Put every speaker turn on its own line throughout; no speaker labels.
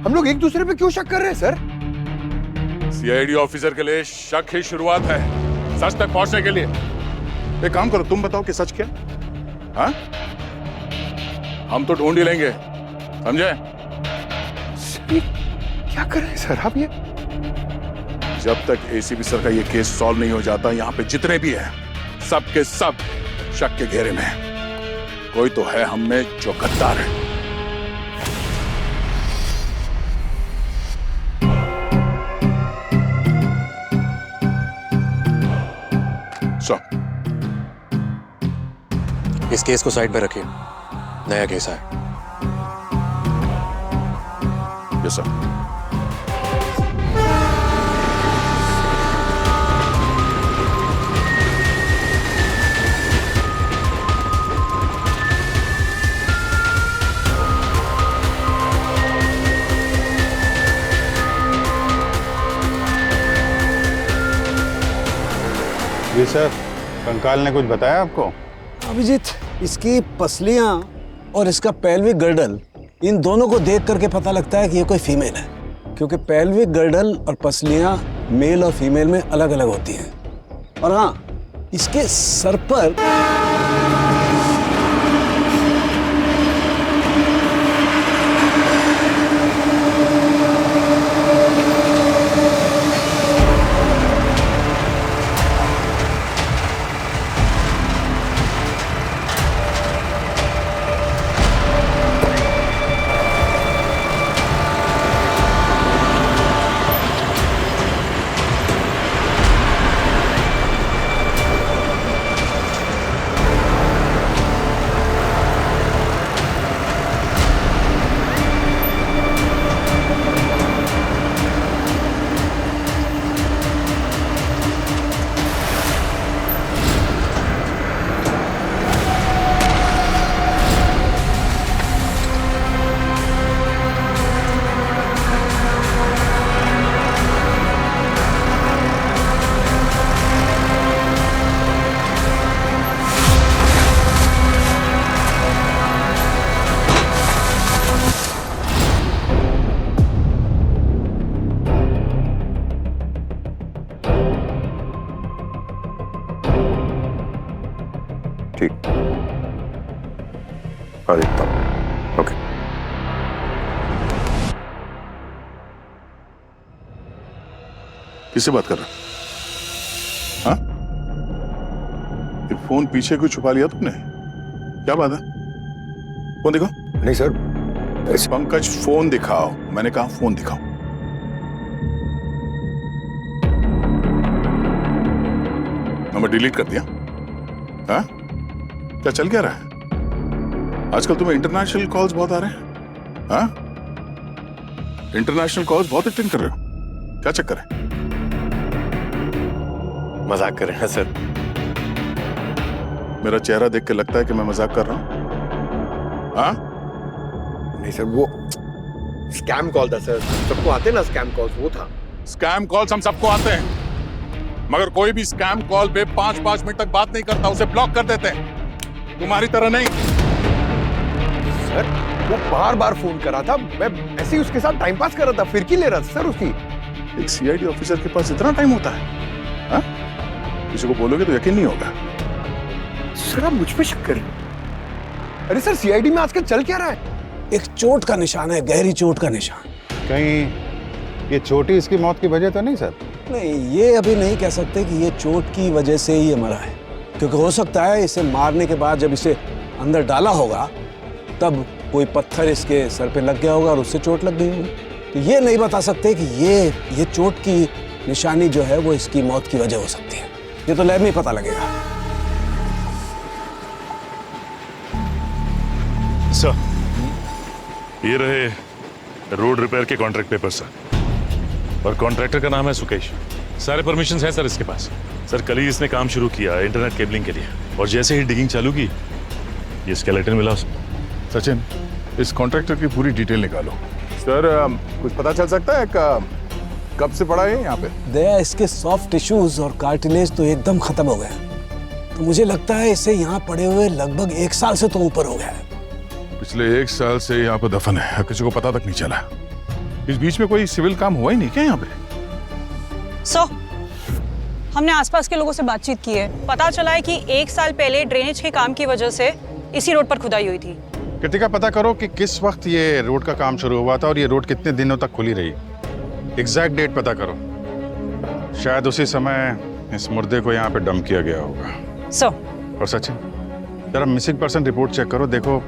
हम लोग एक दूसरे पे क्यों शक कर रहे हैं सर?
सीआईडी ऑफिसर के लिए शक ही शुरुआत है सच तक पहुंचने के लिए। एक काम करो, तुम बताओ कि सच क्या? हाँ? हम तो ढूंढ ही लेंगे, समझे?
क्या कर रहे हैं सर आप ये?
जब तक एसीपी सर का ये केस सॉल्व नहीं हो जाता, यहाँ पे जितने भी हैं सब के सब शक के घेरे में हैं। कोई तो है हम में जो गद्दार है। सो
इस केस को साइड पे रखिए, नया केस है।
Yes sir.
जी सर, कंकाल ने कुछ बताया आपको?
अभिजीत, इसकी पसलियां और इसका पेल्विक गर्डल, इन दोनों को देख करके पता लगता है कि ये कोई फीमेल है, क्योंकि पेल्विक गर्डल और पसलियां मेल और फीमेल में अलग अलग होती हैं। और हाँ, इसके सर पर
ठीक आ देखता हूँ। ओके।
किससे बात कर रहा? हाँ? ये फोन पीछे क्यों छुपा लिया तुमने? क्या बात है? फोन दिखाओ।
नहीं सर,
पंकज फोन दिखाओ, मैंने कहा फोन दिखाओ। नंबर डिलीट कर दिया? हाँ? क्या चल क्या रहा है? आजकल तुम्हें इंटरनेशनल कॉल्स बहुत आ रहे हैं। हाँ? इंटरनेशनल कॉल्स बहुत अटेंड कर रहे हो, क्या चक्कर है?
मजाक कर रहे हैं सर।
मेरा चेहरा देख के लगता है कि मैं मजाक कर रहा हूं। हाँ?
नहीं सर, वो स्कैम कॉल था सर। सबको आते हैं ना स्कैम कॉल्स, वो था।
स्कैम कॉल्स हम सबको आते हैं, मगर कोई भी स्कैम कॉल पे 5-5 मिनट तक बात नहीं करता, उसे ब्लॉक कर देते हैं। तुम्हारी तरह नहीं।
सर वो बार बार फोन कर रहा था, मैं ऐसे ही उसके साथ टाइम पास कर रहा था, फिरकी ले रहा था सर उसकी।
एक सीआईडी ऑफिसर के पास इतना टाइम होता है? हाँ? किसी को बोलोगे तो यकीन नहीं होगा।
सर आप मुझ पे शक करें। अरे सर, सीआईडी में आजकल चल क्या रहा है?
एक चोट का निशान है, गहरी चोट का निशान।
कहीं ये चोटी इसकी मौत की वजह तो नहीं सर?
नहीं, ये अभी नहीं कह सकते कि ये चोट की वजह से ही ये मरा है, क्योंकि हो सकता है इसे मारने के बाद जब इसे अंदर डाला होगा तब कोई पत्थर इसके सर पे लग गया होगा और उससे चोट लग गई होगी। तो ये नहीं बता सकते कि ये चोट की निशानी जो है वो इसकी मौत की वजह हो सकती है। ये तो लैब में ही पता लगेगा।
सर, ये रहे रोड रिपेयर के कॉन्ट्रैक्ट पेपर सर, और कॉन्ट्रैक्टर का नाम है सुकेश। सारे परमिशंस हैं सर इसके पास। सर कल ही इसने काम शुरू किया इंटरनेट केबलिंग के लिए, और जैसे ही डिगिंग चालू की ये स्केलेटन मिला उसमें।
सचिन, इस कॉन्ट्रैक्टर की पूरी डिटेल निकालो। सर कुछ पता चल सकता है कब से पड़ा है यहाँ पे?
दया, इसके सॉफ्ट टिश्यूज और कार्टिलेज तो एकदम खत्म हो गए, तो मुझे लगता है इसे यहाँ पड़े हुए लगभग 1 साल से तो ऊपर हो गया है।
पिछले 1 साल से यहाँ पे दफन है, किसी को पता तक नहीं चला। इस बीच में कोई सिविल काम हुआ ही नहीं क्या यहाँ पे?
हमने आसपास के लोगों से बातचीत की है। पता चला है कि 1 साल पहले ड्रेनेज के काम की वजह से इसी रोड पर खुदाई हुई थी।
कृतिका, पता करो कि किस वक्त ये रोड का काम शुरू हुआ था और ये रोड कितने दिनों तक खुली रही। एग्जैक्ट डेट पता करो। शायद उसी समय इस मुर्दे को यहाँ पे डंप किया गया होगा। और सचिन, जरा मिसिंग पर्सन रिपोर्ट चेक करो, देखो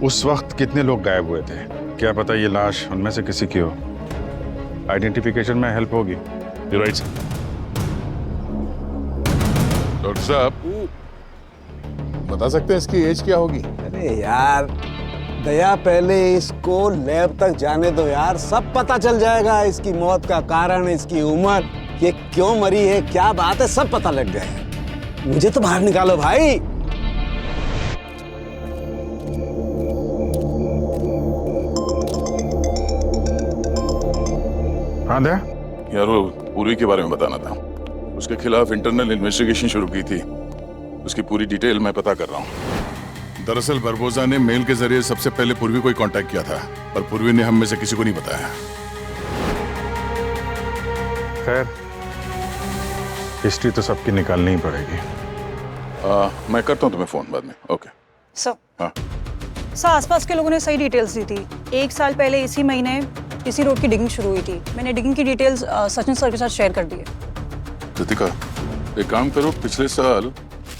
उस वक्त कितने लोग गायब हुए थे। क्या पता ये लाश उनमें से किसी की हो। आइडेंटिफिकेशन में हेल्प होगी।
You right sir.
डॉक्टर साहब, बता सकते हैं इसकी एज क्या होगी?
अरे यार दया, पहले इसको लैब तक जाने दो यार, सब पता चल जाएगा। इसकी मौत का कारण, इसकी उम्र, ये क्यों मरी है, क्या बात है, सब पता लग जाएगा। मुझे तो बाहर निकालो भाई।
हाँ दया,
यार वो पूर्वी के बारे में बताना था। उसके खिलाफ इंटरनल इन्वेस्टिगेशन शुरू की थी। उसकी पूरी डिटेल मैं पता कर रहा हूँ। दरअसल बरबोजा ने मेल के जरिए सबसे पहले पूर्वी को ही कांटेक्ट किया था, पर पूर्वी ने हम में से किसी को नहीं बताया।
खैर हिस्ट्री तो सबकी निकालनी ही पड़ेगी।
मैं करता हूँ तुम्हें फोन बाद में। ओके। हाँ।
आसपास के लोगों ने सही डिटेल्स दी थी। 1 साल पहले इसी महीने इसी रोड की डिगिंग शुरू हुई थी। मैंने डिगिंग की डिटेल्स सचिन सर के साथ शेयर कर दी है।
कृतिका, एक काम करो, पिछले साल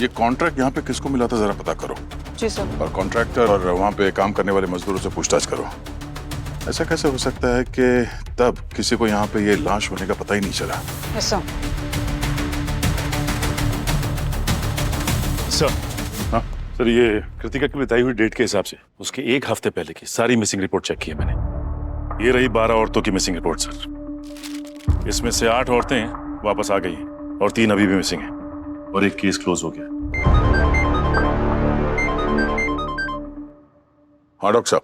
ये कॉन्ट्रैक्ट यहाँ पे किसको मिला था जरा पता करो।
जी सर।
और कॉन्ट्रैक्टर और वहाँ पे काम करने वाले मजदूरों से पूछताछ करो। ऐसा कैसे हो सकता है कि तब किसी को यहाँ पे ये लाश होने का पता ही नहीं चला?
Yes sir.
सर,
हाँ?
सर ये कृतिका की बताई हुई डेट के हिसाब से उसके 1 हफ्ते पहले की सारी मिसिंग रिपोर्ट चेक की है मैंने। ये रही 12 औरतों की मिसिंग रिपोर्ट सर। इसमें से 8 औरतें वापस आ गई और 3 अभी भी मिसिंग हैं और एक केस क्लोज हो गया।
हाँ डॉक्टर साहब।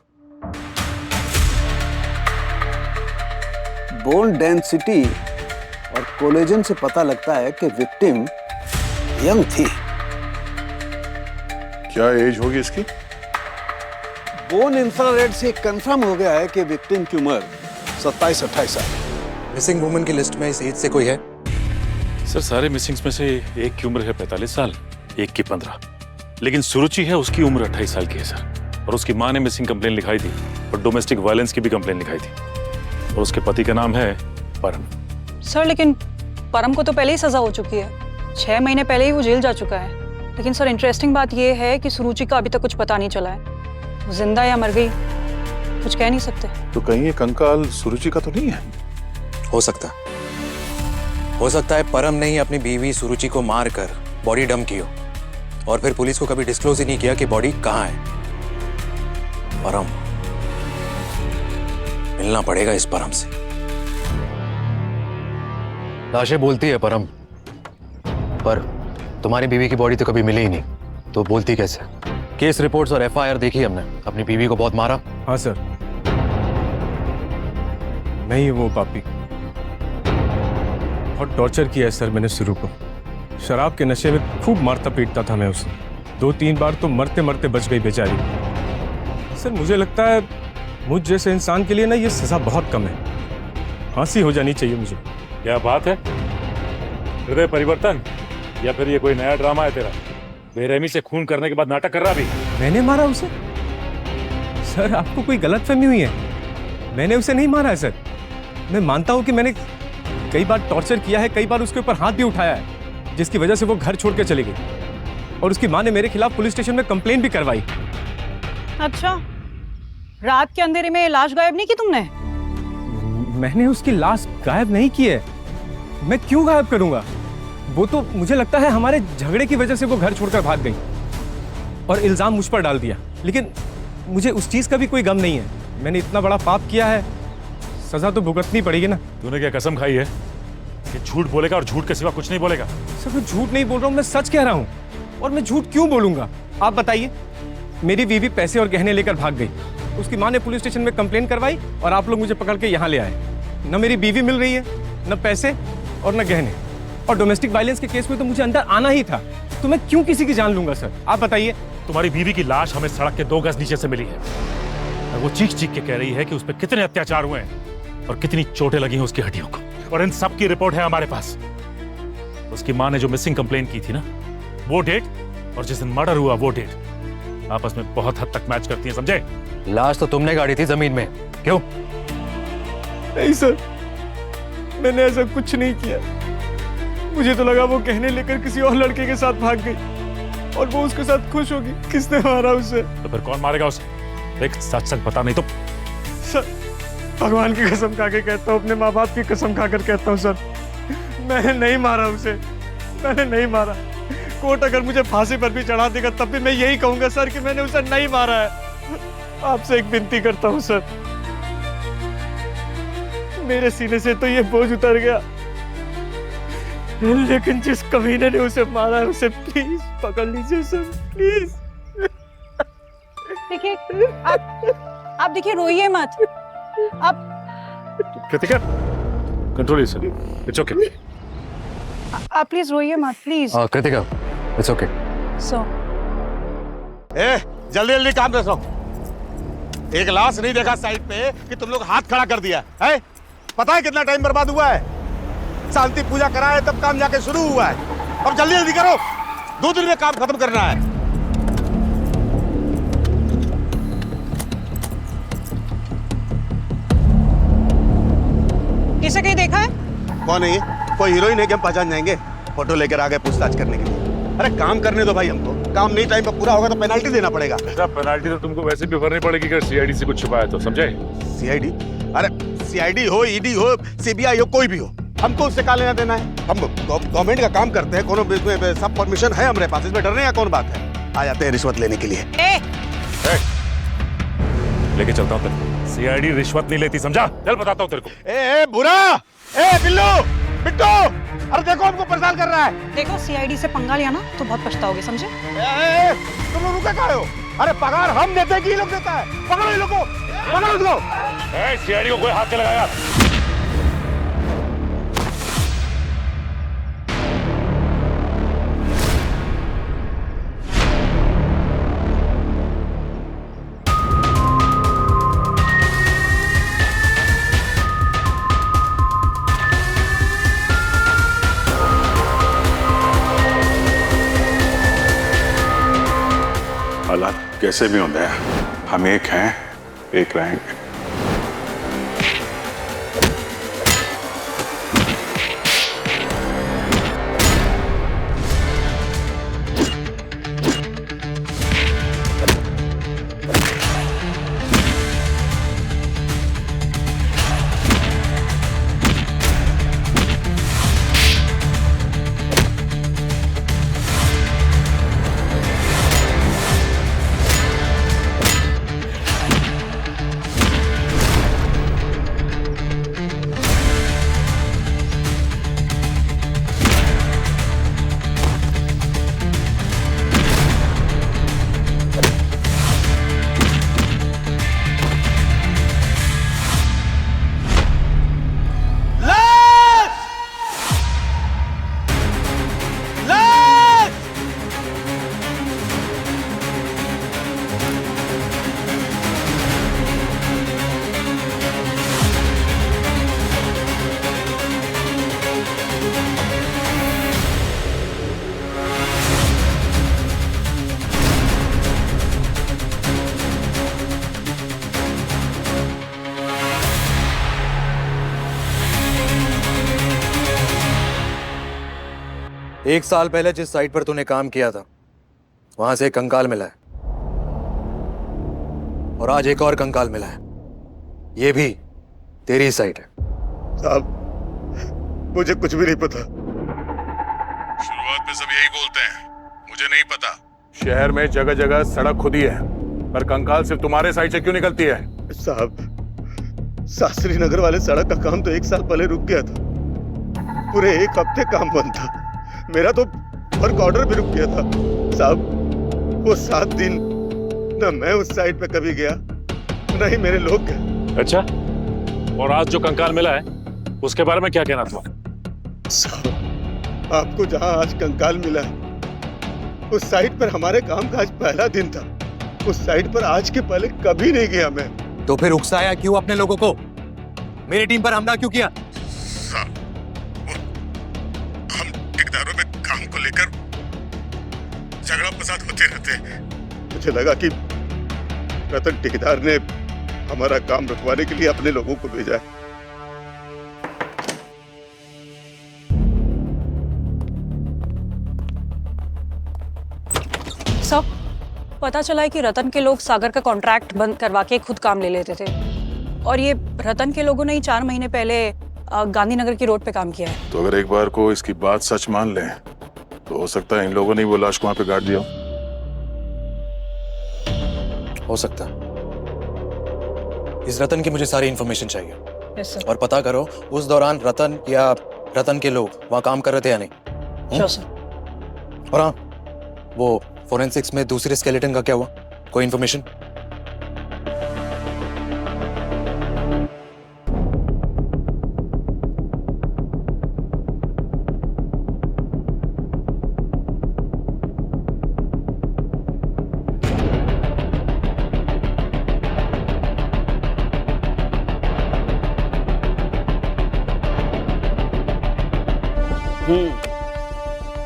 बोन डेंसिटी और कोलेजन से पता लगता है कि विक्टिम यंग थी।
क्या एज होगी इसकी?
बोन इंफ्रारेड से कंफर्म हो गया है कि विक्टिम की उम्र 27-28 साल।
मिसिंग वुमन की लिस्ट में इस एज से कोई है?
सर सारे मिसिंग्स में से एक की उम्र है 45 साल, एक की 15, लेकिन सुरुचि है उसकी उम्र 28 साल की है सर। और उसकी माँ ने मिसिंग कंप्लेन लिखाई थी और डोमेस्टिक वायलेंस की भी कंप्लेन लिखाई थी। और उसके पति का नाम है परम।
सर लेकिन परम को तो पहले ही सजा हो चुकी है। 6 महीने पहले ही वो जेल जा चुका है। लेकिन सर इंटरेस्टिंग बात ये है कि सुरुचि का अभी तक कुछ पता नहीं चला है। वो जिंदा या मर गई कुछ कह नहीं सकते।
तो कहीं ये कंकाल सुरुचि का तो नहीं है?
हो सकता है परम ने ही अपनी बीवी सुरुचि को मार कर बॉडी डंप की हो और फिर पुलिस को कभी डिस्क्लोज ही नहीं किया कि बॉडी कहाँ है। परम, मिलना पड़ेगा इस परम से। लाशें बोलती है परम, पर तुम्हारी बीवी की बॉडी तो कभी मिली ही नहीं, तो बोलती कैसे? केस रिपोर्ट्स और एफआईआर देखी हमने। अपनी बीवी को बहुत मारा।
हाँ सर, मैं ही वो पापी। बहुत टॉर्चर किया है सर मैंने सुरु को। शराब के नशे में खूब मारता पीटता था मैं उसे। 2-3 बार तो मरते मरते बच गई बेचारी। सर मुझे लगता है मुझ जैसे इंसान के लिए ना ये सजा बहुत कम है। फांसी हो जानी चाहिए मुझे।
क्या बात है? हृदय परिवर्तन या फिर ये कोई नया ड्रामा है तेरा? बेरहमी से खून करने के बाद नाटक कर रहा भी?
मैंने मारा उसे? सर आपको कोई गलतफहमी हुई है। मैंने उसे नहीं मारा है सर। मैं मानता हूं कि मैंने कई बार टॉर्चर किया है, कई बार उसके ऊपर हाथ भी उठाया है, जिसकी वजह से वो घर छोड़ के चली गई और उसकी मां ने मेरे खिलाफ पुलिस स्टेशन में कंप्लेन भी करवाई।
अच्छा, रात के अंधेरे में लाश गायब नहीं की तुमने?
मैंने उसकी लाश गायब नहीं की है। मैं क्यों गायब करूंगा? वो तो मुझे लगता है हमारे झगड़े की वजह से वो घर छोड़कर भाग गई और इल्जाम मुझ पर डाल दिया। लेकिन मुझे उस चीज का भी कोई गम नहीं है। मैंने इतना बड़ा पाप किया है, सजा तो भुगतनी पड़ेगी ना।
तूने क्या कसम खाई है कि झूठ बोलेगा और झूठ के सिवा कुछ नहीं बोलेगा?
सर मैं झूठ नहीं बोल रहा हूँ, मैं सच कह रहा हूँ। और मैं झूठ क्यों बोलूंगा आप बताइए? मेरी बीवी पैसे और गहने लेकर भाग गई। उसकी माँ ने पुलिस स्टेशन में कंप्लेन करवाई और आप लोग मुझे पकड़ के यहाँ ले आए। न मेरी बीवी मिल रही है, न पैसे और न गहने। और डोमेस्टिक वायलेंस के केस में तो मुझे अंदर आना ही था। तो मैं क्यों किसी की जान लूंगा सर? आप बताइए।
तुम्हारी बीवी की लाश हमें सड़क के 2 गज नीचे से मिली है और वो चीख चीख के कह रही है कि उस पर कितने अत्याचार हुए हैं। और कितनी चोटें लगी हैं उसकी हड्डियों को, और इन सब की रिपोर्ट है हमारे पास। उसकी मां ने जो मिसिंग कंप्लेन की थी ना, वो डेट और जिस दिन मर्डर हुआ वो डेट आपस में बहुत हद तक मैच करती हैं, समझे?
लाश तो तुमने गाड़ी थी जमीन में, क्यों?
नहीं सर, मैंने ऐसा कुछ नहीं किया। मुझे तो लगा वो गहने लेकर किसी और लड़के के साथ भाग गई और वो उसके साथ खुश होगी। किसने मारा उसे?
तो फिर कौन मारेगा उसे? देख, सच सच बता, नहीं तो।
सर, भगवान की कसम खा के कहता हूँ, अपने माँ बाप की कसम खाकर कहता हूँ सर, मैंने नहीं मारा उसे, मैंने नहीं मारा। कोर्ट अगर मुझे फांसी पर भी चढ़ा देगा तब भी मैं यही कहूंगा सर कि मैंने उसे नहीं मारा है। आपसे एक विनती करता हूँ सर, मेरे सीने से तो ये बोझ उतर गया, लेकिन जिस कमीने ने उसे मारा है उसे प्लीज पकड़ लीजिए सर, प्लीज।
देखिए, आप देखिए, रोइए मत आप।
Kritika, control yourself, it's okay.
आप प्लीज रोइए मत, please.
Kritika, it's okay.
So
जल्दी जल्दी काम करो। एक लाश नहीं देखा साइड पे कि तुम लोग हाथ खड़ा कर दिया है? पता है कितना टाइम बर्बाद हुआ है? शांति पूजा करा है तब काम जाके शुरू हुआ है। अब जल्दी जल्दी करो, 2 दिन में काम खत्म करना है।
किसे कहीं देखा है?
कौन है ये? कोई हीरोइन है कि हम पहचान जाएंगे? फोटो लेकर आ गए पूछताछ करने के लिए। अरे काम करने दो भाई हमको, काम नहीं टाइम पर पूरा होगा तो पेनल्टी देना पड़ेगा।
पेनल्टी तो तुमको वैसे भी भरनी पड़ेगी अगर सीआईडी से कुछ छुपाया तो, समझे?
सीआईडी? अरे सीआईडी हो, ईडी हो, सीबीआई हो, कोई भी हो, हमको उससे क्या लेना देना है? हम गवर्नमेंट का काम करते हैं, कोनो सब परमिशन है हमारे पास, इसमें डरने का कौन बात है? आ जाते हैं रिश्वत लेने के लिए।
लेके चलता हूँ तेरे को। सीआईडी रिश्वत नहीं लेती, समझा? चल बताता हूँ तेरे को।
ए बुरा, ए बिल्लू, बिट्टू, अरे देखो हमको परेशान कर रहा है।
देखो, सीआईडी से पंगा लिया ना तो बहुत पछताओगे, समझे?
तुम लोग रुके काहे हो? अरे पगार हम देते हैं कि ये लोग देता है? पकड़ो इन लोगों को, पकड़ो इसको।
सीआईडी को कोई हाथ से लगाया?
हालात कैसे भी होते हैं, हम एक हैं, एक रहेंगे।
एक साल पहले जिस साइट पर तूने काम किया था वहां से एक कंकाल मिला है और आज एक और कंकाल मिला है। ये भी तेरी साइट है।
साहब मुझे कुछ भी नहीं पता।
शुरुआत में सब यही बोलते हैं, मुझे नहीं पता। शहर में जगह जगह सड़क खुदी है, पर कंकाल सिर्फ तुम्हारे साइड से क्यों निकलती है?
साहब शास्त्री नगर वाले सड़क का काम तो 1 साल पहले रुक गया था। पूरे 1 हफ्ते काम बंद था। मेरा तो वर्क ऑर्डर भी रुक गया था। साहब वो 7 दिन न मैं उस साइट पे कभी गया, न ही मेरे लोग गए।
अच्छा, और आज जो कंकाल मिला है उसके बारे में क्या कहना तुम्हारा?
साहब आपको जहां आज कंकाल मिला है उस साइट पर हमारे काम का आज पहला दिन था। उस साइट पर आज के पहले कभी नहीं गया मैं।
तो फिर उकसाया क्यों अपने लोगों को? मेरी टीम पर हमला क्यों किया?
हम ठेकेदारों में काम को लेकर झगड़ा फसाद होते रहते हैं।
मुझे लगा कि रतन ठेकेदार ने हमारा काम रुकवाने के लिए अपने लोगों को भेजा है।
सब पता चला है कि रतन के लोग सागर का कॉन्ट्रैक्ट बंद करवा के खुद काम ले लेते थे, और ये रतन के लोगों ने ही 4 महीने पहले गांधीनगर की रोड पे काम किया है।
तो अगर एक बार को इसकी बात सच मान लें तो हो सकता है इन लोगों ने वो लाश को वहां पे गाड़ दिया
हो सकता है। इस रतन की मुझे सारी इंफॉर्मेशन चाहिए।
Yes sir.
और पता करो उस दौरान रतन या रतन के लोग वहां काम कर रहे थे या नहीं।
Sure sir.
और हाँ, वो फोरेंसिक्स में दूसरे स्केलेटन का क्या हुआ? कोई इंफॉर्मेशन?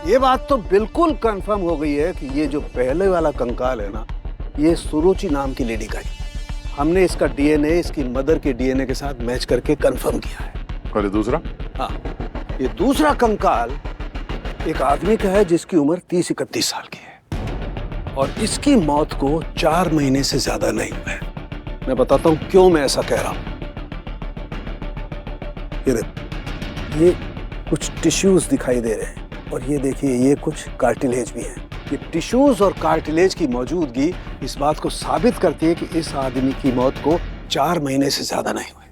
ये बात तो बिल्कुल कंफर्म हो गई है कि ये जो पहले वाला कंकाल है ना, ये सुरुचि नाम की लेडी का ही। हमने इसका डीएनए इसकी मदर के डीएनए के साथ मैच करके कंफर्म किया है।
और ये दूसरा?
हाँ, ये दूसरा कंकाल एक आदमी का है जिसकी उम्र 30-31 साल की है, और इसकी मौत को 4 महीने से ज्यादा नहीं हुआ है। मैं बताता हूँ क्यों मैं ऐसा कह रहा हूँ। ये कुछ टिश्यूज दिखाई दे रहे हैं, और ये देखिए ये कुछ कार्टिलेज भी हैं। ये टिश्यूज और कार्टिलेज की मौजूदगी इस बात को साबित करती है कि इस आदमी की मौत को 4 महीने से ज्यादा नहीं हुए।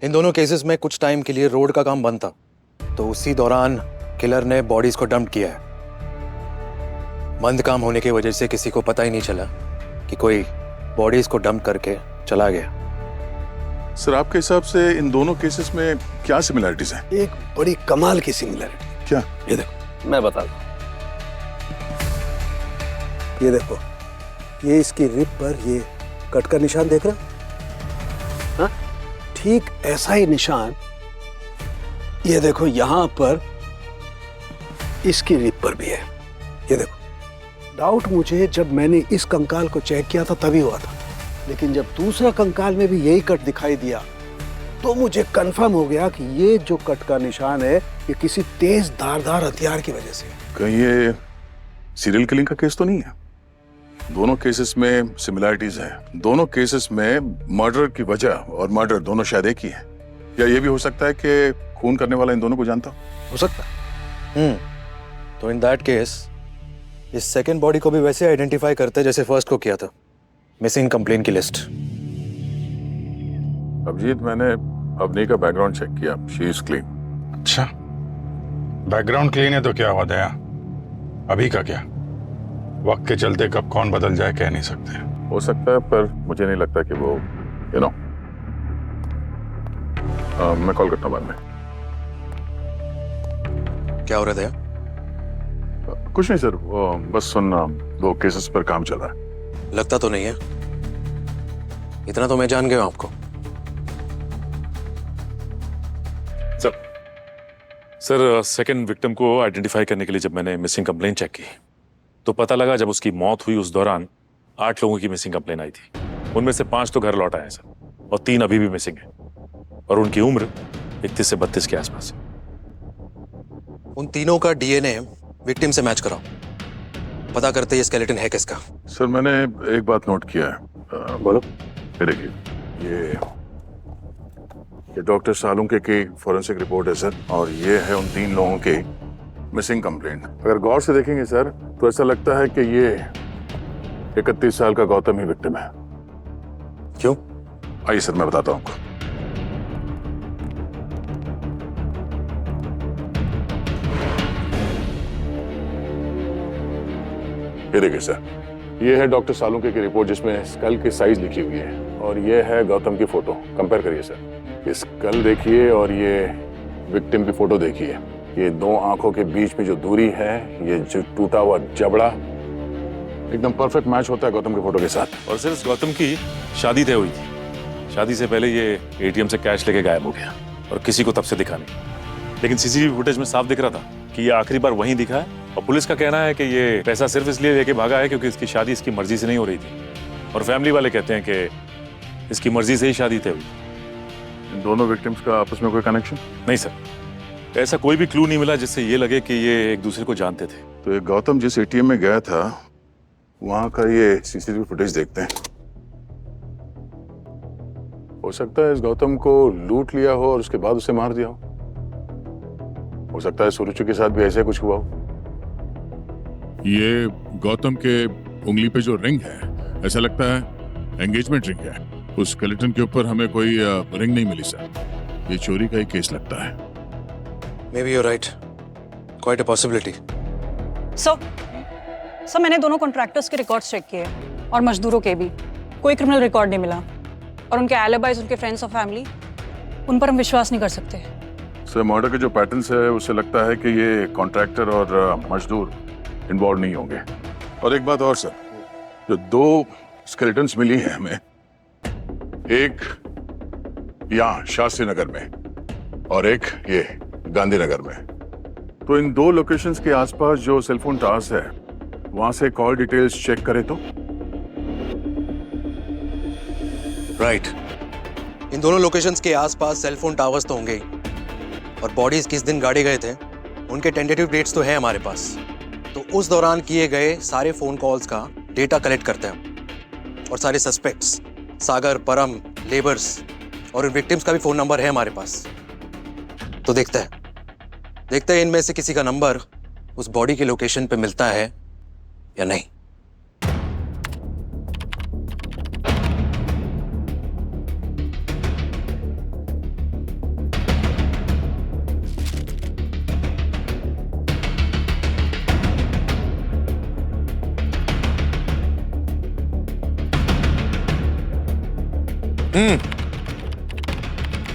इन दोनों केसेस में कुछ टाइम के लिए रोड का काम बंद था, तो उसी दौरान किलर ने बॉडीज को डंप किया है। बंद काम होने की वजह से किसी को पता ही नहीं चला कि कोई बॉडीज को डंप करके चला गया।
सर आपके हिसाब से इन दोनों केसेस में क्या सिमिलरिटीज हैं?
एक बड़ी कमाल की सिमिलरिटी।
क्या?
ये देखो, मैं बता दूं। ये देखो, ये इसकी रिब पर ये कट का निशान देख रहे हो? हाँ? ठीक ऐसा ही निशान ये देखो यहां पर इसकी रिब पर भी है। ये देखो, डाउट मुझे जब मैंने इस कंकाल को चेक किया था तभी हुआ था, लेकिन जब दूसरा कंकाल में भी यही कट दिखाई दिया तो मुझे कंफर्म हो गया कि ये जो कट का निशान है ये किसी तेज धारदार हथियार की वजह से है।
कहीं ये सीरियल किलिंग का केस तो नहीं है? दोनों केसेस में सिमिलरिटीज है। दोनों केसेस में मर्डर की वजह और मर्डर दोनों शायद एक ही है। या ये भी हो सकता है कि खून करने वाला इन दोनों को जानता
हो सकता है। तो इन दैट केस इस सेकंड बॉडी को भी वैसे आइडेंटिफाई करते जैसे फर्स्ट को किया था। मिसिंग कंप्लेन की लिस्ट।
अभिजीत, मैंने अवनी का बैकग्राउंड चेक किया। She is clean.
अच्छा, बैकग्राउंड क्लीन है तो क्या हुआ दया? अभी का क्या? वक्त के चलते कब कौन बदल जाए कह नहीं सकते।
हो सकता है, पर मुझे नहीं लगता कि वो मैं कॉल करता हूँ बाद में।
क्या हो रहा है?
कुछ नहीं सर, वो बस सुनना, 2 केसेस पर काम चल रहा है।
लगता तो नहीं है। इतना तो मैं जान गया हूं आपको।
सर सेकंड विक्टिम को आइडेंटिफाई करने के लिए जब मैंने मिसिंग कंप्लेन चेक की तो पता लगा जब उसकी मौत हुई उस दौरान 8 लोगों की मिसिंग कंप्लेन आई थी। उनमें से 5 तो घर लौट आए हैं सर, और 3 अभी भी मिसिंग है, और उनकी उम्र 31 से 32 के आसपास है।
उन तीनों का डीएनए विक्टिम से मैच कराओ, पता करते ये स्केलेटन है किसका।
सर मैंने एक बात नोट किया है।
बोलो।
ये देखिए, ये डॉक्टर सालुंके की फॉरेंसिक रिपोर्ट है सर, और ये है उन 3 लोगों की मिसिंग कंप्लेंट। अगर गौर से देखेंगे सर तो ऐसा लगता है कि ये 31 साल का गौतम ही विक्टिम है।
क्यों?
आइए सर मैं बताता हूं आपको। ये देखिए सर, ये है डॉक्टर सालुंके की रिपोर्ट जिसमें स्कल की साइज लिखी हुई है, और ये है गौतम की फोटो। कंपेयर करिए सर, ये स्कल देखिए और ये विक्टिम की फोटो देखिए। ये 2 आंखों के बीच में जो दूरी है, ये जो टूटा हुआ जबड़ा, एकदम परफेक्ट मैच होता है गौतम की फोटो के साथ।
और सर इस गौतम की शादी तय हुई थी शादी से पहले ये एटीएम से कैश लेके गायब हो गया और किसी को तब से दिखा नहीं। लेकिन सीसीटीवी फुटेज में साफ दिख रहा था कि ये आखिरी बार वहीं दिखा है, और पुलिस का कहना है कि ये पैसा सिर्फ इसलिए लेके भागा है क्योंकि इसकी शादी इसकी मर्जी से नहीं हो रही थी, और फैमिली वाले कहते हैं कि इसकी मर्जी से ही शादी तय हुई।
इन दोनों विक्टिम्स का आपस में कोई कनेक्शन?
नहीं सर, ऐसा कोई भी क्लू नहीं मिला जिससे ये लगे कि ये एक दूसरे को जानते थे।
तो ये गौतम जिस एटीएम में गया था वहां का ये सीसीटीवी फुटेज देखते हैं। हो सकता है इस गौतम को लूट लिया हो और उसके बाद उसे मार दिया हो सकता है सुरुचि के साथ भी ऐसे कुछ हुआ हो।
ये गौतम के उंगली पे जो रिंग है, ऐसा लगता है एंगेजमेंट रिंग है। उस स्केलेटन के ऊपर हमें कोई रिंग नहीं मिली सर। ये चोरी का ही केस लगता है।
Maybe you're right. Quite a possibility.
Sir मैंने दोनों कॉन्ट्रैक्टर्स के रिकॉर्ड्स चेक किए और मजदूरों के भी, कोई क्रिमिनल रिकॉर्ड नहीं मिला, और उनके एलिबाइज, उनके फ्रेंड्स और फैमिली, उन पर हम विश्वास नहीं कर सकते।
सर मर्डर के जो पैटर्न्स है उससे लगता है कि ये कॉन्ट्रैक्टर और मजदूर इन्वॉल्व नहीं होंगे। और एक बात और सर, जो दो स्केलेटन्स मिली हैं हमें, एक यहाँ शास्त्री नगर में और एक ये गांधीनगर में, तो इन दो लोकेशंस के आसपास जो सेलफोन टावर्स है वहां से कॉल डिटेल्स चेक करें तो।
राइट। इन दोनों लोकेशंस के आसपास सेलफोन टावर्स तो होंगे ही, और बॉडीज किस दिन गाड़े गए थे उनके टेंटेटिव डेट्स तो है हमारे पास। तो उस दौरान किए गए सारे फोन कॉल्स का डेटा कलेक्ट करते हैं, और सारे सस्पेक्ट्स सागर, परम, लेबर्स और विक्टिम्स का भी फोन नंबर है हमारे पास। तो देखते हैं इनमें से किसी का नंबर उस बॉडी के लोकेशन पे मिलता है या नहीं।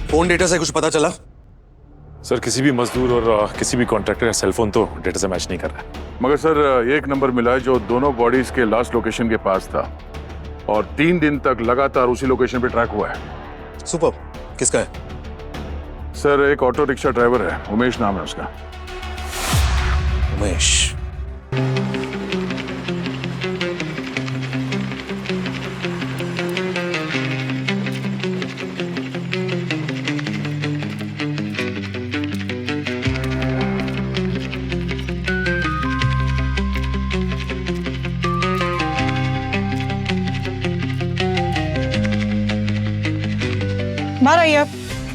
फोन डेटा से कुछ पता चला?
सर किसी भी मजदूर और किसी भी कॉन्ट्रैक्टर का सेलफोन तो डेटा से मैच नहीं कर रहा है।
मगर सर एक नंबर मिला है जो दोनों बॉडीज के लास्ट लोकेशन के पास था और 3 दिन तक लगातार उसी लोकेशन पे ट्रैक हुआ है।
सुपर। किसका है?
सर एक ऑटो रिक्शा ड्राइवर है, उमेश नाम है उसका।
उमेश।
बाहर आइए आप।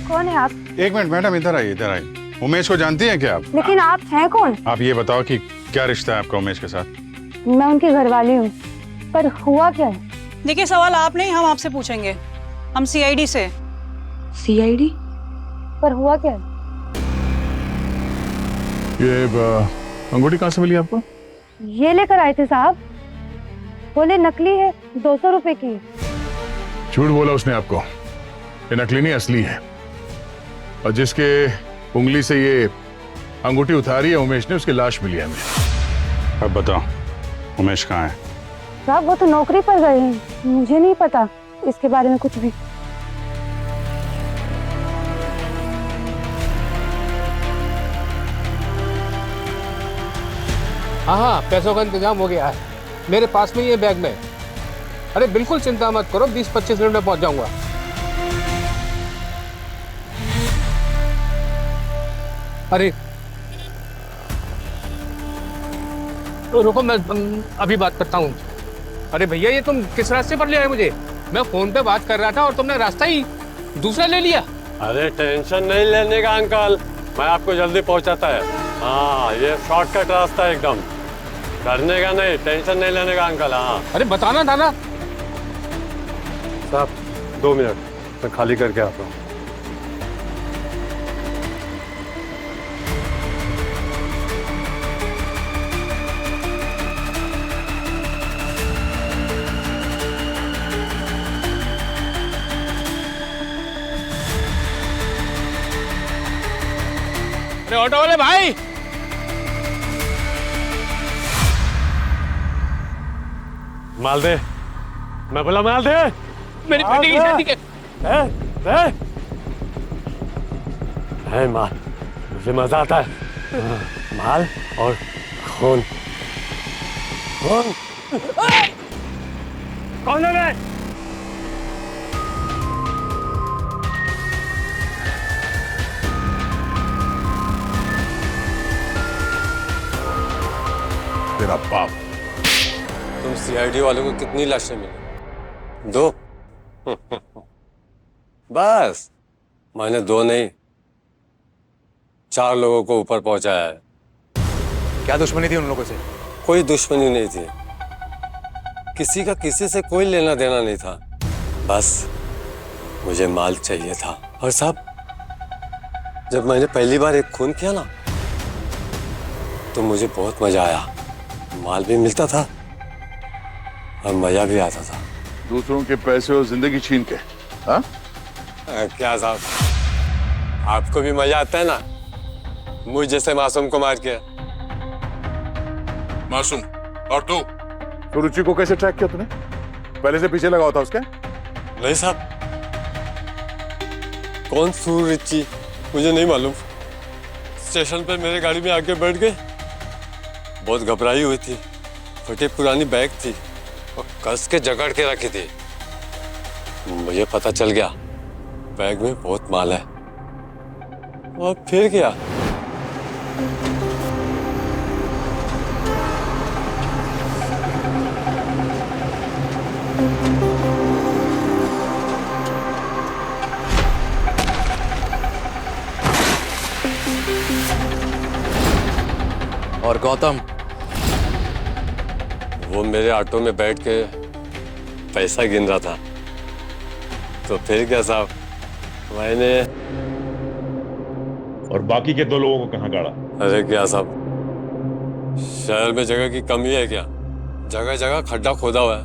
कौन है आप?
एक मिनट मैडम, इधर आइए। उमेश को जानती हैं क्या आप?
लेकिन आप हैं कौन?
आप ये बताओ कि क्या रिश्ता है आपका उमेश के साथ?
मैं उनकी घरवाली हूँ, पर हुआ क्या है?
देखिए सवाल आप नहीं, हम आपसे पूछेंगे। हम सीआईडी से।
सीआईडी? पर हुआ क्या है?
ये अंगूठी कहाँ से मिली आपको?
ये लेकर आए थे साहब, बोले नकली है, 200 रुपए की।
झूठ बोला उसने आपको। ये नकली नहीं, असली है। और जिसके उंगली से ये अंगूठी उतारी है उमेश ने, उसकी लाश मिली है हमें।
अब बताओ उमेश कहाँ है?
साहब वो तो नौकरी पर गए हैं, मुझे नहीं पता इसके बारे में कुछ भी।
हाँ, पैसों का इंतजाम हो गया है, मेरे पास में ये बैग में। अरे बिल्कुल चिंता मत करो, 20-25 मिनट में पहुंच जाऊंगा। अरे रुको, मैं अभी बात करता हूँ। अरे भैया ये तुम किस रास्ते पर ले आए मुझे? मैं फोन पे बात कर रहा था और तुमने रास्ता ही दूसरा ले लिया।
अरे टेंशन नहीं लेने का अंकल, मैं आपको जल्दी पहुंचाता है। हाँ ये शॉर्टकट रास्ता है एकदम, डरने का नहीं, टेंशन नहीं लेने का अंकल। हाँ
अरे बताना था ना
साहब। 2 मिनट मैं खाली करके आता हूँ।
अरे ऑटो वाले भाई,
माल दे, मैं बोला माल दे।
मेरी बेटी की शादी के
है माल, मुझे मजा आता है। माल और खून। कौन कौन है?
तेरा बाप।
तुम सीआईडी वालों को कितनी लाशें मिली? 2? बस मैंने 2 नहीं 4 लोगों को ऊपर पहुंचाया है।
क्या दुश्मनी थी उन लोगों से?
कोई दुश्मनी नहीं थी, किसी का किसी से कोई लेना देना नहीं था, बस मुझे माल चाहिए था। और साहब, जब मैंने पहली बार एक खून किया ना, तो मुझे बहुत मजा आया। माल भी मिलता था और मजा भी आता था।
दूसरों के पैसे और जिंदगी छीन के, हाँ?
क्या साहब, आपको भी मजा आता है ना मुझ जैसे मासूम को मार के?
मासूम? और तू? तो रुचि को कैसे ट्रैक किया तूने? पहले से पीछे लगा हुआ था उसके?
नहीं साहब, कौन सुरुचि मुझे नहीं मालूम। स्टेशन पर मेरे गाड़ी में आके बैठ गए। बहुत घबराई हुई थी, फटी पुरानी बैग थी और कस के जकड़ के रखी थी। मुझे पता चल गया बैग में बहुत माल है। और फिर क्या,
और गौतम?
वो मेरे ऑटो में बैठ के पैसा गिन रहा था। तो फिर क्या साहब, मैंने।
और बाकी के 2 लोगों को कहाँ गाड़ा?
अरे क्या साहब, शहर में जगह की कमी है क्या? जगह जगह खड्डा खोदा हुआ है,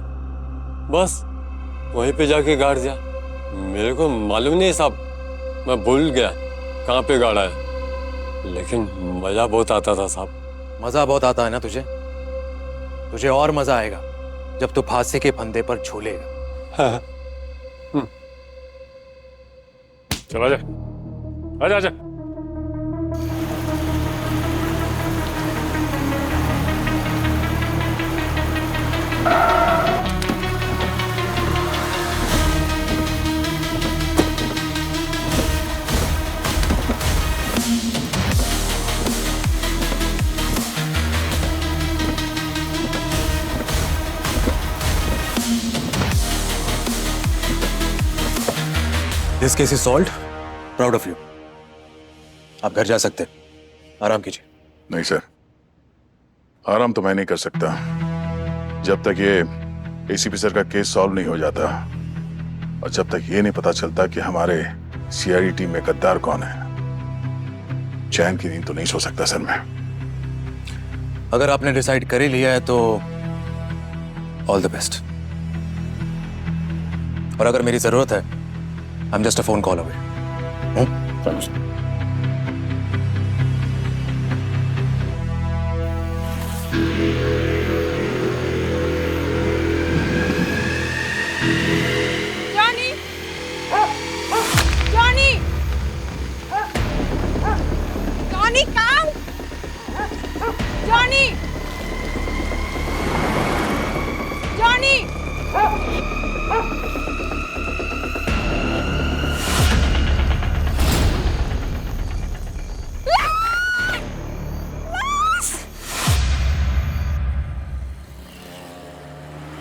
बस वहीं पे जाके गाड़ दिया। मेरे को मालूम नहीं साहब, मैं भूल गया कहाँ पे गाड़ा है, लेकिन मजा बहुत आता था साहब।
मजा बहुत आता है ना तुझे? तुझे और मजा आएगा जब तू फांसी के फंदे पर झूलेगा।
चल आजा, आजा आजा।
This case is solved. Proud of you. आप घर जा सकते हैं, आराम कीजिए।
नहीं सर, आराम तो मैं नहीं कर सकता जब तक ये एसीपी सर का केस सॉल्व नहीं हो जाता और जब तक ये नहीं पता चलता कि हमारे सीआईडी टीम में गद्दार कौन है। चैन की नींद तो नहीं सो सकता सर मैं।
अगर आपने डिसाइड कर ही लिया है तो ऑल द बेस्ट। और अगर मेरी जरूरत है, I'm just a phone call away.
Thanks.
Johnny! Johnny! Johnny, come! Johnny! Johnny!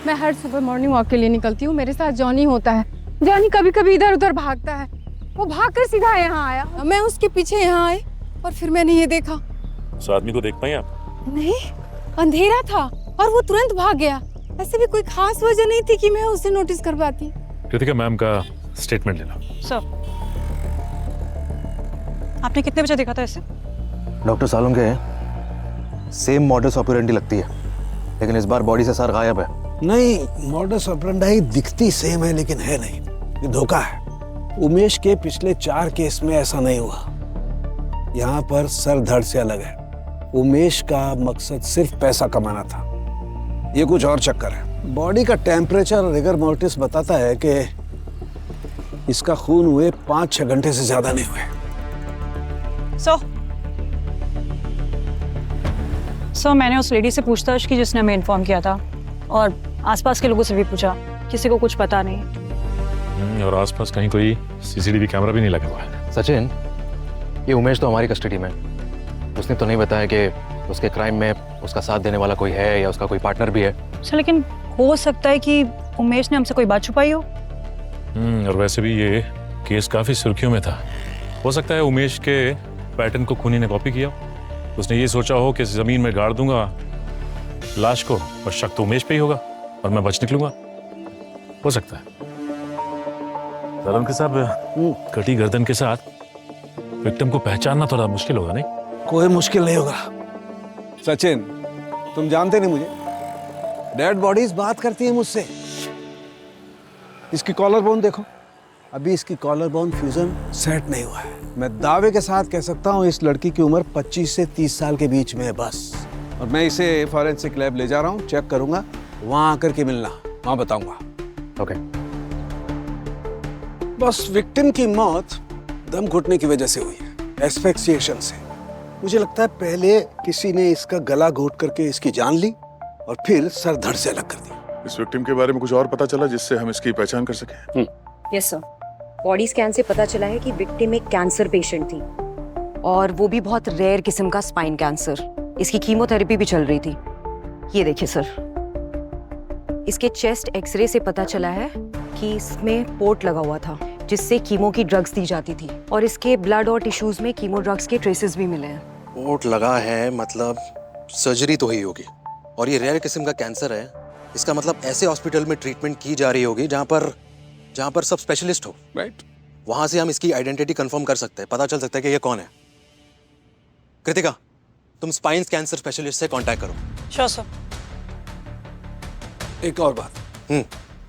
मैं हर सुबह मॉर्निंग वॉक के लिए निकलती हूँ, मेरे साथ जॉनी होता है। जॉनी कभी कभी इधर उधर भागता है, वो भागकर सीधा यहाँ आया, मैं उसके पीछे यहाँ आई और फिर मैंने ये देखा।
उस आदमी को देख पाई आप?
नहीं, अंधेरा था और वो तुरंत भाग गया। ऐसे भी कोई खास वजह नहीं थी कि मैं उसे नोटिस कर पाती।
कृतिका मैम का स्टेटमेंट लेना।
सर, आपने कितने बजे देखा था इसे?
Doctor Salunke same modus operandi लगती है, लेकिन इस बार बॉडी से सार गायब है।
नहीं, मॉडस ऑपरेंडी दिखती सेम है लेकिन है नहीं, ये धोखा है। उमेश के पिछले 4 केस में ऐसा नहीं हुआ। यहाँ पर सर धड़ से अलग है। उमेश का मकसद सिर्फ पैसा कमाना था, ये कुछ और चक्कर है। बॉडी का टेम्परेचर और रिगर मोर्टिस बताता है कि इसका खून हुए 5-6 घंटे से ज्यादा नहीं हुए।
सो मैंने उस लेडी से पूछताछ की जिसने हमें इन्फॉर्म किया था, और आसपास के लोगों से भी पूछा, किसी को कुछ पता नहीं।
और आसपास कहीं कोई सीसीटीवी कैमरा भी नहीं लगा हुआ है।
सचिन, ये उमेश तो हमारी कस्टडी में, उसने तो नहीं बताया कि उसके क्राइम में उसका साथ देने वाला कोई है या उसका कोई पार्टनर भी है।
अच्छा, लेकिन हो सकता है कि उमेश ने हमसे कोई बात छुपाई हो।
और वैसे भी ये केस काफी सुर्खियों में था। हो सकता है उमेश के पैटर्न को खूनी ने कॉपी किया। उसने ये सोचा हो कि जमीन में गाड़ दूंगा लाश को और शक तो उमेश पे ही होगा और मैं बच निकलूंगा। हो सकता है। के साहब, कटी गर्दन के साथ विक्टिम को पहचानना थोड़ा मुश्किल होगा, नहीं?
कोई मुश्किल नहीं होगा सचिन, तुम जानते नहीं मुझे। डेड बॉडीज बात करती है मुझसे। इसकी कॉलर बोन देखो, अभी इसकी कॉलर बोन फ्यूजन सेट नहीं हुआ है। मैं दावे के साथ कह सकता हूँ इस लड़की की उम्र 25 से 30 साल के बीच में है बस। और मैं इसे फॉरेंसिक लैब ले जा रहा हूँ, चेक करूंगा, वहां आकर के मिलना, वहां बताऊंगा।
ओके।
बस विक्टिम की मौत दम घुटने की वजह से हुई है, एस्फिक्सिएशन से। मुझे लगता है पहले किसी ने इसका गला घोट करके इसकी जान ली और फिर सर धड़ से अलग कर दी।
इस विक्टिम के बारे में कुछ और पता चला जिससे हम इसकी पहचान कर सकें?
यस सर, बॉडी स्कैन से पता चला है कि विक्टिम एक कैंसर पेशेंट थी, और वो भी बहुत रेयर किस्म का स्पाइन कैंसर। इसकी कीमोथेरेपी भी चल रही थी। ये देखिए सर, इसके चेस्ट एक्सरे से पता चला है कि इसमें पोर्ट लगा हुआ था जिससे कीमो की ड्रग्स दी जाती थी, और इसके ब्लड और टिश्यूज में कीमो ड्रग्स के ट्रेसेस भी मिले हैं।
पोर्ट लगा है मतलब सर्जरी तो हुई होगी, और ये रेयर किस्म का कैंसर है, इसका मतलब ऐसे हॉस्पिटल में ट्रीटमेंट की जा रही होगी जहाँ पर सब स्पेशलिस्ट हो।
राइट।
वहां से हम इसकी आइडेंटिटी कंफर्म कर सकते हैं, पता चल सकता है कि ये कौन है। कृतिका, तुम स्पाइन कैंसर स्पेशलिस्ट से कांटेक्ट करो।
Sure sir.
एक और बात,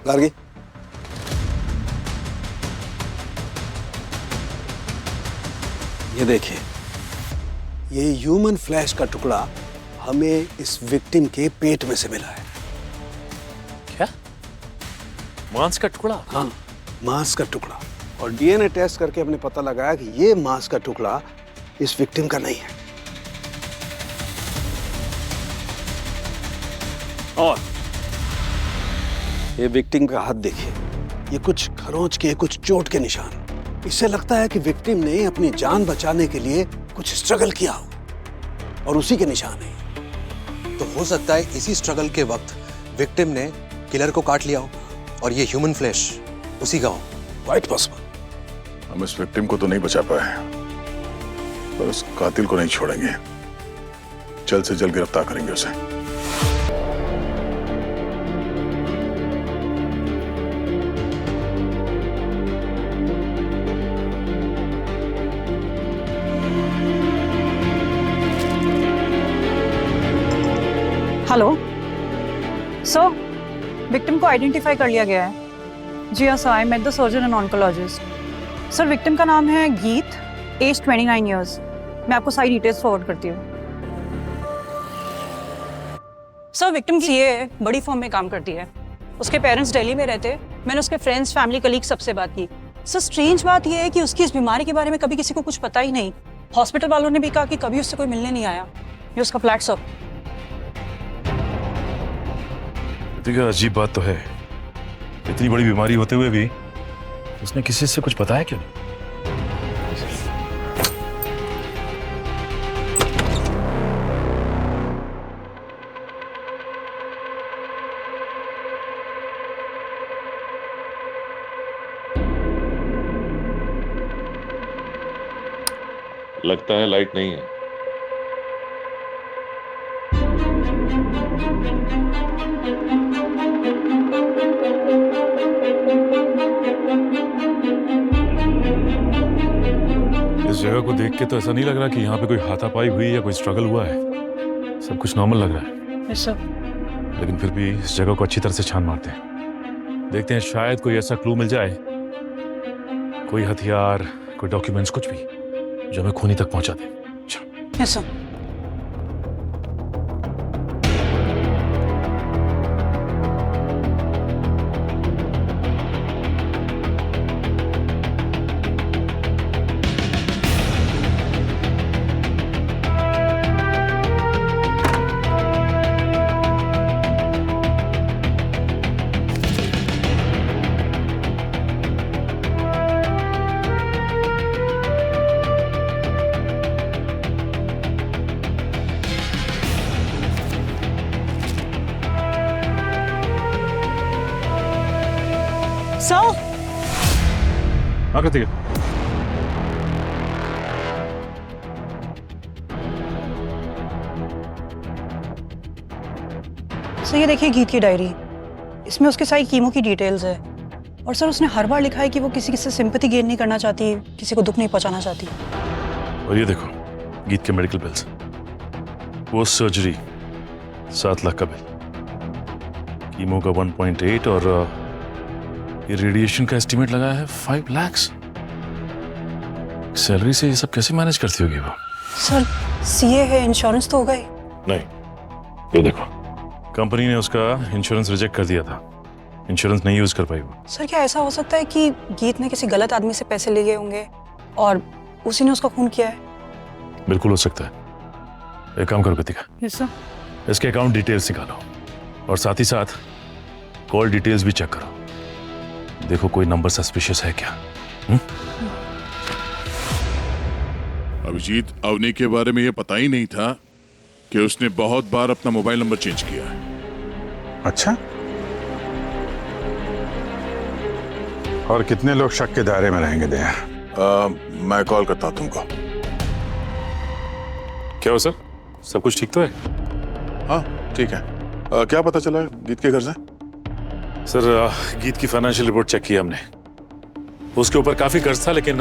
गार्गी, ये देखिए, ये ह्यूमन फ्लैश का टुकड़ा हमें इस विक्टिम के पेट में से मिला है।
क्या? मांस का टुकड़ा?
हाँ, मांस का टुकड़ा। और डीएनए टेस्ट करके हमने पता लगाया कि ये मांस का टुकड़ा इस विक्टिम का नहीं है। और ये विक्टिम का हाथ देखिए, ये कुछ खरोंच के, कुछ चोट के निशान। इससे लगता है कि विक्टिम ने अपनी जान बचाने के लिए कुछ स्ट्रगल किया हो, और उसी के निशान है।
तो हो सकता है इसी स्ट्रगल के वक्त विक्टिम ने किलर को काट लिया हो और ये ह्यूमन फ्लैश उसी का हो।
Quite possible.
हम इस विक्टिम को तो नहीं बचा पाए, पर उस कातिल को नहीं छोड़ेंगे। जल्द से जल्द गिरफ्तार करेंगे उसे।
हेलो सर, विक्टिम को आइडेंटिफाई कर लिया गया है। जी हाँ sir, I met the surgeon and oncologist. Sir, victim का नाम है गीत, एज 29 ईयर्स। मैं आपको सारी डिटेल्स फॉरवर्ड करती हूँ। सर, विक्टिम सीए है, बड़ी फर्म में काम करती है। उसके पेरेंट्स दिल्ली में रहते। मैंने उसके फ्रेंड्स, फैमिली, कलीग सबसे बात की। सर, स्ट्रेंज बात यह है कि उसकी इस बीमारी के बारे में कभी किसी को कुछ पता ही नहीं। हॉस्पिटल वालों ने भी कहा कि कभी उससे कोई मिलने नहीं आया। ये उसका फ्लैट सर।
अजीब बात तो है, इतनी बड़ी बीमारी होते हुए भी उसने किसी से कुछ बताया क्यों नहीं?
लगता है लाइट नहीं है।
इस जगह को देख के तो ऐसा नहीं लग रहा कि यहाँ पे कोई हाथापाई हुई या कोई स्ट्रगल हुआ है। सब कुछ नॉर्मल लग रहा है।
Yes sir.
लेकिन फिर भी इस जगह को अच्छी तरह से छान मारते हैं, देखते हैं शायद कोई ऐसा क्लू मिल जाए, कोई हथियार, कोई डॉक्यूमेंट्स, कुछ भी जो हमें खूनी तक पहुंचा दे।
Yes sir. सर
हाँ कृतिका।
सर ये देखिए गीत की डायरी, इसमें उसके सारी कीमो की डिटेल्स है। और सर उसने हर बार लिखा है कि वो किसी से सिंपैथी गेन नहीं करना चाहती, किसी को दुख नहीं पहुंचाना चाहती।
और ये देखो गीत के मेडिकल बिल्स, वो सर्जरी 7 लाख का बिल, कीमो का 1.8 और ये रेडिएशन का एस्टिमेट लगाया है 5 लाख। सैलरी से ये सब कैसे मैनेज करती होगी वो?
सर सीए है, इंश्योरेंस तो होगा ही।
नहीं, ये देखो कंपनी ने उसका इंश्योरेंस रिजेक्ट कर दिया था, इंश्योरेंस नहीं यूज कर पाई वो।
सर क्या ऐसा हो सकता है कि गीत ने किसी गलत आदमी से पैसे ले गए होंगे और उसी ने उसका खून किया है?
बिल्कुल हो सकता है। एक काम करो कृतिका,
यस सर।
इसके अकाउंट डिटेल्स निकालो और साथ ही साथ कॉल डिटेल्स भी चेक करो, देखो कोई नंबर सस्पिशियस है क्या।
अभिजीत, अवनी के बारे में ये पता ही नहीं था कि उसने बहुत बार अपना मोबाइल नंबर चेंज किया है।
अच्छा, और कितने लोग शक के दायरे में रहेंगे दया?
मैं कॉल करता हूं तुमको।
क्या हो सर, सब कुछ ठीक तो है?
हाँ ठीक है। क्या पता चला गीत के घर से?
सर गीत की फाइनेंशियल रिपोर्ट चेक की हमने, उसके ऊपर काफी कर्ज था, लेकिन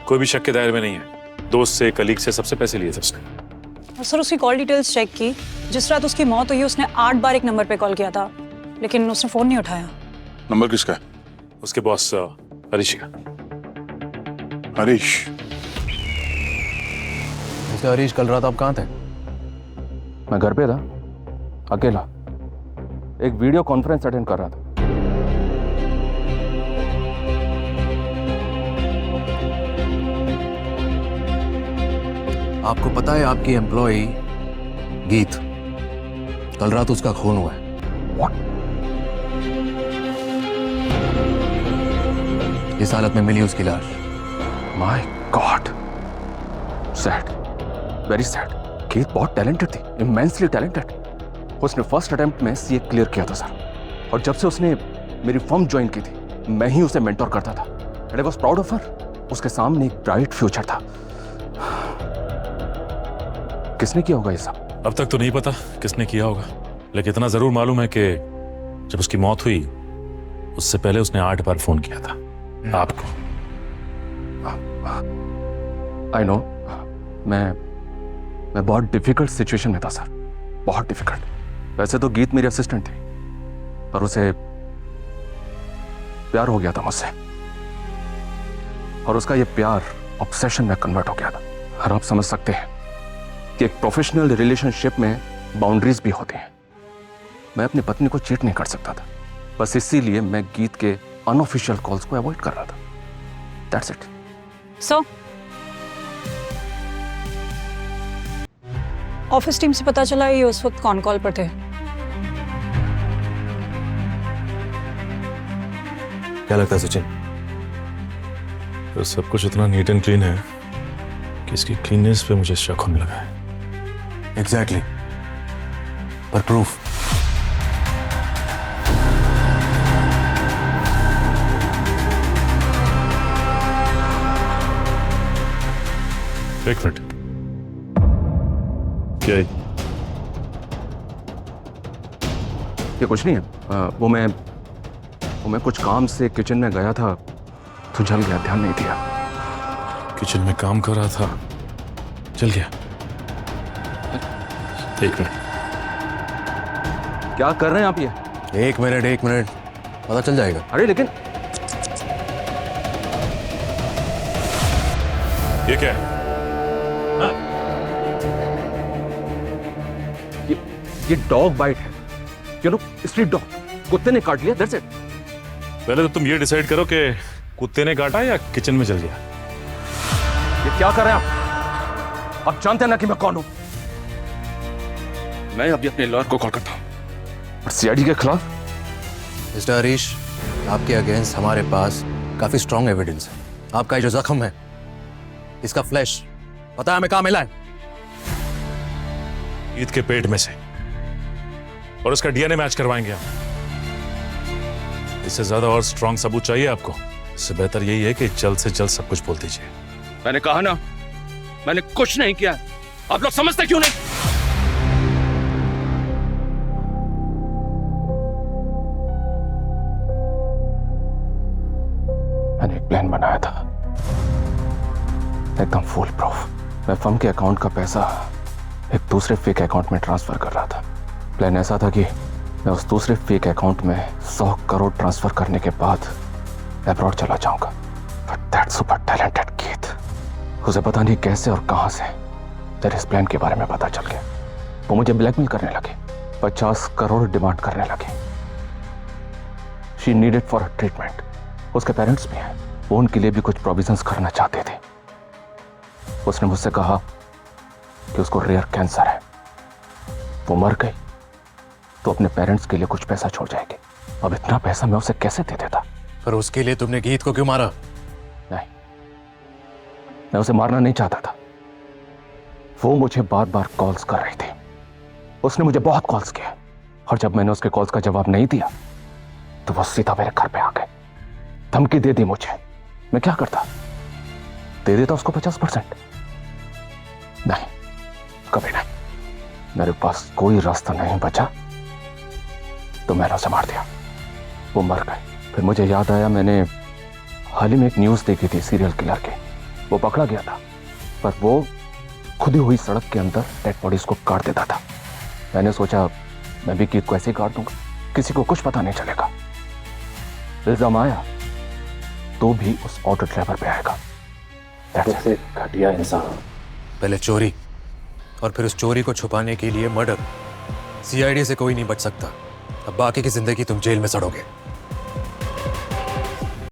कोई भी शक के दायरे में नहीं है। दोस्त से, कलीग से, सबसे पैसे लिए थे उसने।
और सर उसकी कॉल डिटेल्स चेक की, जिस रात उसकी मौत हुई उसने 8 बार एक नंबर पे कॉल किया था, लेकिन उसने फोन नहीं उठाया।
नंबर किसका है?
उसके बॉस हरीश का।
हरीश?
मिस्टर हरीश, कल रात आप कहाँ थे?
मैं घर पे था, अकेला, एक वीडियो कॉन्फ्रेंस अटेंड कर रहा था।
आपको पता है आपकी एम्प्लॉय गीत, कल रात उसका खून हुआ है।
What?
इस हालत में मिली उसकी लाश।
My God, sad, very sad. गीत बहुत टैलेंटेड थी, इमेंसली टैलेंटेड। उसने फर्स्ट अटेम्प्ट में सीए क्लियर किया था सर, और जब से उसने मेरी फर्म ज्वाइन की थी, मैं ही उसे मेंटोर करता था। And I was proud of her. उसके सामने एक ब्राइट फ्यूचर था। किसने किया होगा ये सब?
अब तक तो नहीं पता किसने किया होगा, लेकिन इतना जरूर मालूम है कि जब उसकी मौत हुई उससे पहले उसने 8 बार फोन किया था आपको।
आई नो, मैं बहुत डिफिकल्ट सिचुएशन में था सर, बहुत डिफिकल्ट। वैसे तो गीत मेरी असिस्टेंट थी, पर उसे प्यार हो गया था मुझसे, और उसका ये प्यार ऑब्सेशन में कन्वर्ट हो गया था। और आप समझ सकते हैं कि एक प्रोफेशनल रिलेशनशिप में बाउंड्रीज भी होती हैं। मैं अपनी पत्नी को चीट नहीं कर सकता था, बस इसीलिए मैं गीत के अनऑफिशियल कॉल्स को अवॉइड कर रहा था। That's it.
So office team से पता चला ये उस वक्त कौन कॉल पर थे?
क्या लगता है सचिन?
तो सब कुछ इतना नीट एंड क्लीन है कि इसकी क्लीननेस पे मुझे शक होने लगा है।
एग्जैक्टली, पर प्रूफ?
एक मिनट, क्या है?
ये कुछ नहीं है। वो मैं कुछ काम से किचन में गया था तो जल गया, ध्यान नहीं दिया।
किचन में काम कर रहा था, जल गया? एक मिनट,
क्या कर रहे हैं आप ये?
एक मिनट, पता चल जाएगा।
अरे लेकिन
ये क्या है?
ये डॉग बाइट है, यू नो, स्ट्रीट डॉग। कुत्ते ने काट लिया, दैट्स इट।
पहले तो तुम ये डिसाइड करो कि कुत्ते ने काटा या किचन में जल गया।
ये क्या कर रहे हैं आप जानते हैं ना कि मैं कौन हूं। मैं अभी अपने लॉयर को कॉल करता हूं और सीआईडी के खिलाफ।
मिस्टर हरीश, आपके अगेंस्ट हमारे पास काफी स्ट्रॉन्ग एविडेंस है। आपका ये जो जख्म है, इसका फ्लैश पता है हमें कहां मिला है?
ईद के पेट में से, और उसका डीएनए मैच करवाएंगे हम। इससे ज्यादा और स्ट्रांग सबूत चाहिए आपको? इससे बेहतर यही है कि जल्द से जल्द सब कुछ बोल दीजिए।
मैंने कहा ना, मैंने कुछ नहीं किया। आप लोग समझते क्यों नहीं? मैंने एक प्लान बनाया था, एकदम फुल प्रूफ। मैं फर्म के अकाउंट का पैसा एक दूसरे फेक अकाउंट में ट्रांसफर कर रहा था। प्लान ऐसा था कि मैं उस दूसरे फेक अकाउंट में 100 करोड़ ट्रांसफर करने के बाद अब्रॉड चला जाऊंगा। बट दैट सुपर टैलेंटेड गीत, उसे पता नहीं कैसे और कहां से जब इस प्लान के बारे में पता चल गया, वो मुझे ब्लैकमेल करने लगे, 50 करोड़ डिमांड करने लगे। She needed for treatment. उसके पेरेंट्स भी हैं, वो उनके लिए भी कुछ प्रोविजंस करना चाहते थे। उसने मुझसे कहा कि उसको रेयर कैंसर है, वो मर गई तो अपने पेरेंट्स के लिए कुछ पैसा छोड़ जाएगी। अब इतना पैसा मैं उसे कैसे दे देता?
पर उसके लिए तुमने गीत को क्यों मारा?
नहीं, मैं उसे मारना नहीं चाहता था। वो मुझे बार बार कॉल्स कर रही थी, उसने मुझे बहुत कॉल्स किए, और जब मैंने उसके कॉल्स का जवाब नहीं दिया तो वो सीधा मेरे घर पे आ गए, धमकी दे दी मुझे। मैं क्या करता? दे देता उसको 50%? नहीं, कभी नहीं। मेरे पास कोई रास्ता नहीं बचा तो मैंने उसे मार दिया। वो मर गई। फिर मुझे याद आया, मैंने हाल ही में एक न्यूज़ देखी थी सीरियल किलर की। वो पकड़ा गया था, पर वो खुदी हुई सड़क के अंदर डेड बॉडीज को काट देता था। मैंने सोचा मैं भी गीत को ऐसे ही काट दूंगा, किसी को कुछ पता नहीं चलेगा। इल्जाम आया तो भी उस ऑटो ड्राइवर पे आएगा।
कैसे घटिया इंसान। पहले चोरी और फिर उस चोरी को छुपाने के लिए मर्डर। सीआईडी से कोई नहीं बच सकता। अब बाकी की जिंदगी तुम जेल में सड़ोगे।